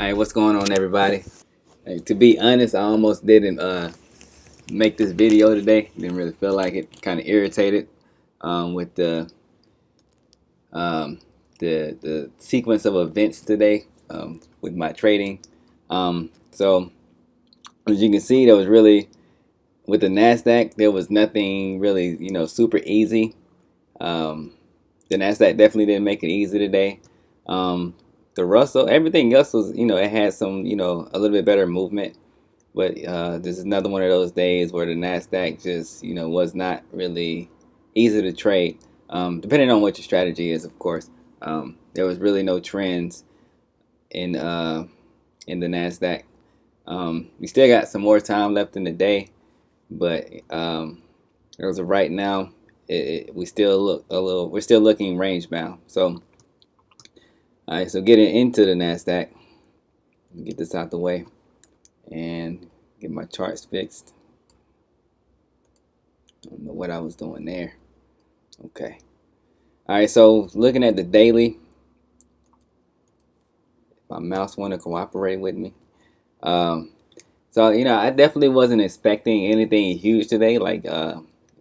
Hey, what's going on, everybody? Hey, to be honest, I almost didn't make this video today. Didn't really feel like it. Kind of irritated with um, the sequence of events today with my trading. So as you can see, there was really with the Nasdaq, there was nothing really super easy. Um, the Nasdaq definitely didn't make it easy today. Um, the Russell, everything else was it had some a little bit better movement. But this is another one of those days where the Nasdaq just, was not really easy to trade. Depending on what your strategy is, of course. There was really no trends in uh, in the Nasdaq. We still got some more time left in the day, but as of right now, we still look a little. We're still looking range bound. So, all right. So getting into the Nasdaq, get this out the way and get my charts fixed. I don't know what I was doing there. Okay. All right. So looking at the daily, my mouse want to cooperate with me. Um, so I definitely wasn't expecting anything huge today. Like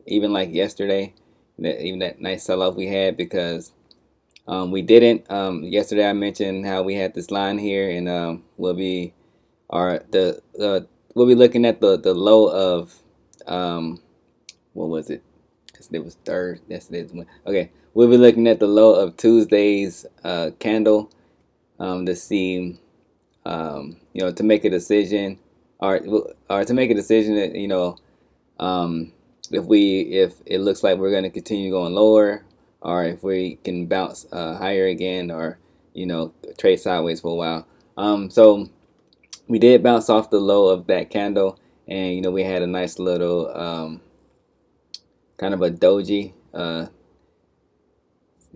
even like yesterday, even that nice sell-off we had because we didn't. Yesterday I mentioned how we had this line here, and our the we'll be looking at the low of what was it? Yesterday was third. Yesterday's one. Okay, we'll be looking at the low of Tuesday's candle to see, to make a decision, or to make a decision that um, if it looks like we're going to continue going lower, or if we can bounce higher again, or trade sideways for a while. So we did bounce off the low of that candle, and we had a nice little kind of a doji.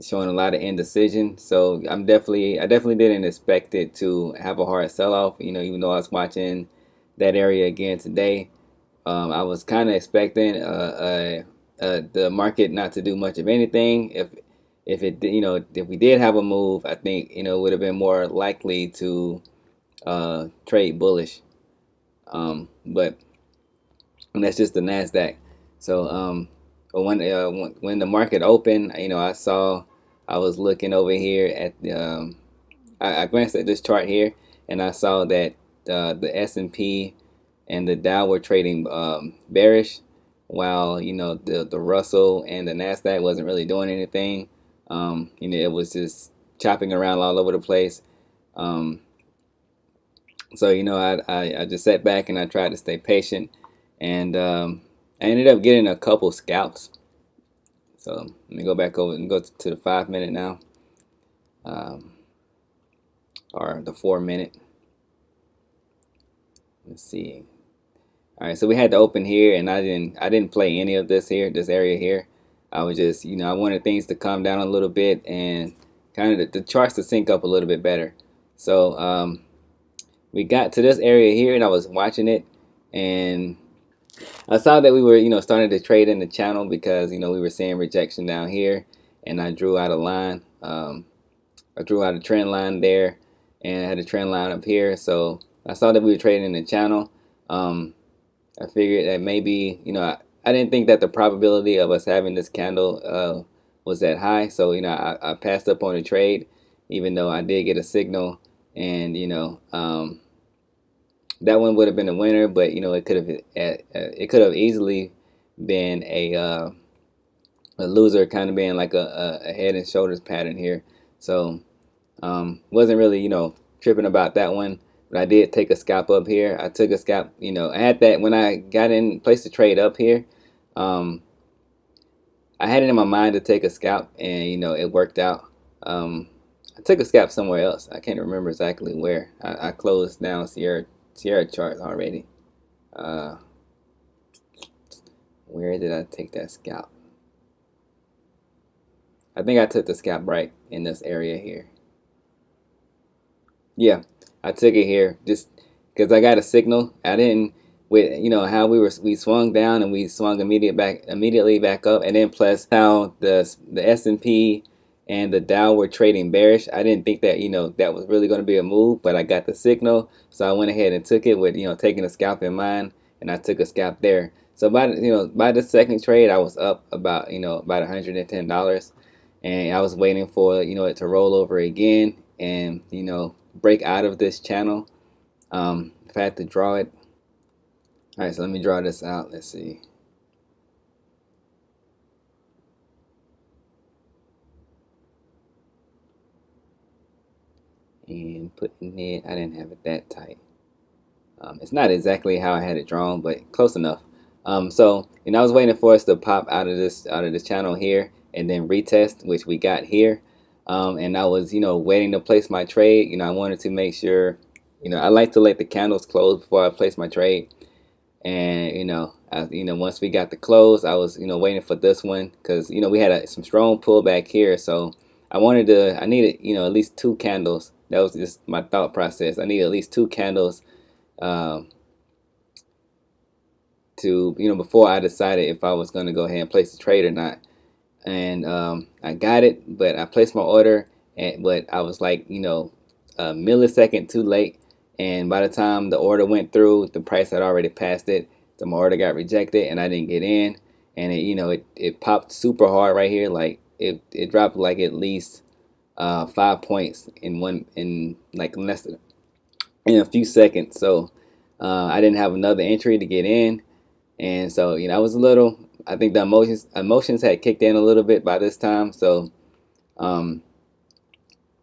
Showing a lot of indecision. So I definitely didn't expect it to have a hard sell off. Even though I was watching that area again today, I was kind of expecting the market not to do much of anything. If we did have a move, I think it would have been more likely to trade bullish. But that's just the Nasdaq. So but when the market opened, I was looking over here at the I glanced at this chart here, and I saw that the S&P and the Dow were trading bearish, while the Russell and the Nasdaq wasn't really doing anything. It was just chopping around all over the place. Um, so I just sat back and I tried to stay patient, and I ended up getting a couple scalps. So let me go back over and go to the 5 minute now, um, or the 4 minute. Let's see. All right, so we had to open here, and I didn't play any of this here, this area here. I was just I wanted things to calm down a little bit and kind of the charts to sync up a little bit better. So we got to this area here, and I was watching it, and I saw that we were starting to trade in the channel because we were seeing rejection down here, and I drew out a line. I drew out a trend line there, and I had a trend line up here. So I saw that we were trading in the channel. I figured that maybe I didn't think that the probability of us having this candle was that high. So I passed up on the trade, even though I did get a signal, and that one would have been a winner. But it could have easily been a loser, kind of being like a head and shoulders pattern here. So wasn't really tripping about that one. But I did take a scalp up here. I took a scalp. I had that when I got in place to trade up here. Um, I had it in my mind to take a scalp, and it worked out. I took a scalp somewhere else. I can't remember exactly where. I closed down Sierra chart already. Uh, where did I take that scalp? I think I took the scalp right in this area here. Yeah, I took it here just because I got a signal. I didn't with how we swung down and we swung immediately back up, and then plus how the S&P and the Dow were trading bearish. I didn't think that that was really going to be a move, but I got the signal, so I went ahead and took it with taking a scalp in mind, and I took a scalp there. So by the second trade, I was up about about $110, and I was waiting for it to roll over again and break out of this channel. If I had to draw it, all right. So let me draw this out. Let's see. And putting it, I didn't have it that tight. It's not exactly how I had it drawn, but close enough. So I was waiting for us to pop out of this channel here and then retest, which we got here. And I was waiting to place my trade. I wanted to make sure. I like to let the candles close before I place my trade. And once we got the close, I was waiting for this one because we had some strong pullback here. So I needed at least two candles. That was just my thought process. I needed at least two candles um, to before I decided if I was going to go ahead and place the trade or not. And I got it, but I placed my order, but I was like a millisecond too late. And by the time the order went through, the price had already passed it. So my order got rejected, and I didn't get in. And it popped super hard right here. Like it dropped like at least 5 points in like less than in a few seconds. So I didn't have another entry to get in, and so I was a little. I think the emotions had kicked in a little bit by this time. So, um,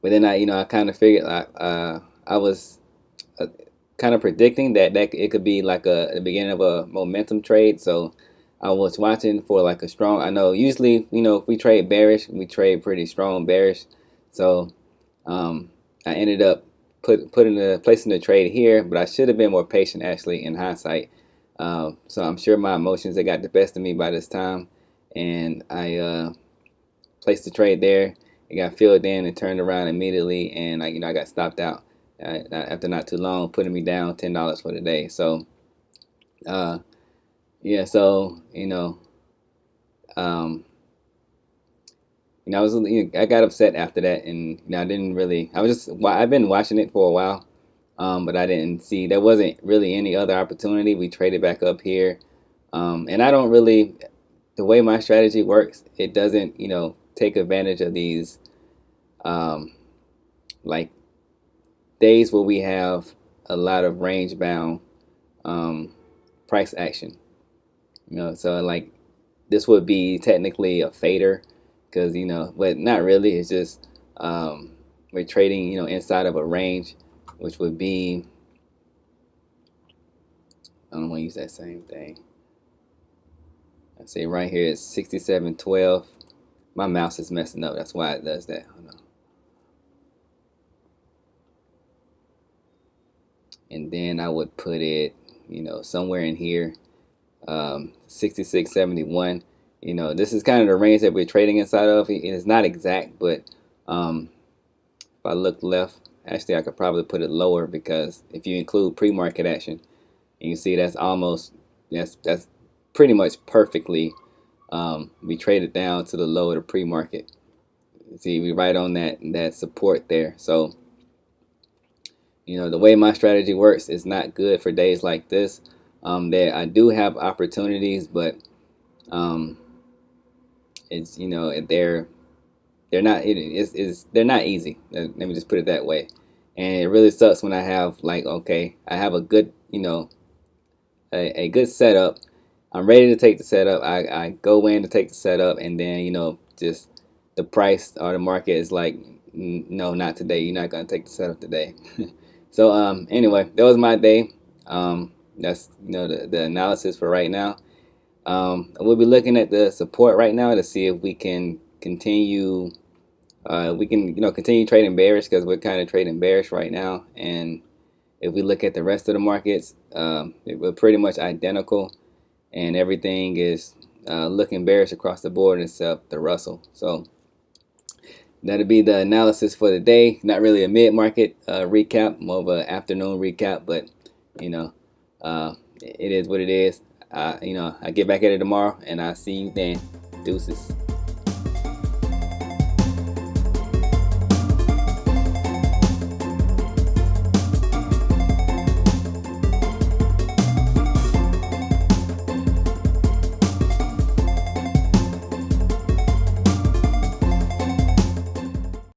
but then I kind of figured I was kind of predicting that it could be like the beginning of a momentum trade. So I was watching for like a strong. I know usually if we trade bearish, we trade pretty strong bearish. So I ended up placing the trade here, but I should have been more patient actually in hindsight. So I'm sure my emotions had got the best of me by this time, and I placed the trade there. It got filled in and turned around immediately, and I got stopped out after not too long, putting me down $10 for the day. So uh, yeah, so um, I got upset after that, and I didn't really. I've been watching it for a while, but I didn't see there wasn't really any other opportunity. We traded back up here, and I don't really the way my strategy works. It doesn't take advantage of these um, like days where we have a lot of range bound um, price action. So like this would be technically a fader because but not really. It's just we're trading inside of a range, which would be I don't want to use that same thing. I say right here it's 67.12. My mouse is messing up. That's why it does that. Hold on. And then I would put it somewhere in here 66.71. This is kind of the range that we're trading inside of. It's not exact, but if I look left, actually I could probably put it lower because if you include pre-market action, and you see that's pretty much perfectly we traded down to the low of the pre-market. See, we right on that support there. So the way my strategy works is not good for days like this. That I do have opportunities, but um, it's they're not they're not easy. Let me just put it that way. And it really sucks when I have like okay, I have a good a good setup. I'm ready to take the setup. I go in to take the setup, and then just the price or the market is like no, not today. You're not gonna take the setup today. So anyway, that was my day. That's the analysis for right now. We'll be looking at the support right now to see if we can continue. We can continue trading bearish because we're kind of trading bearish right now. And if we look at the rest of the markets, we're pretty much identical, and everything is looking bearish across the board except the Russell. So that'll be the analysis for the day. Not really a mid-market recap, more of an afternoon recap, but it is what it is. I get back at it tomorrow, and I'll see you then. Deuces.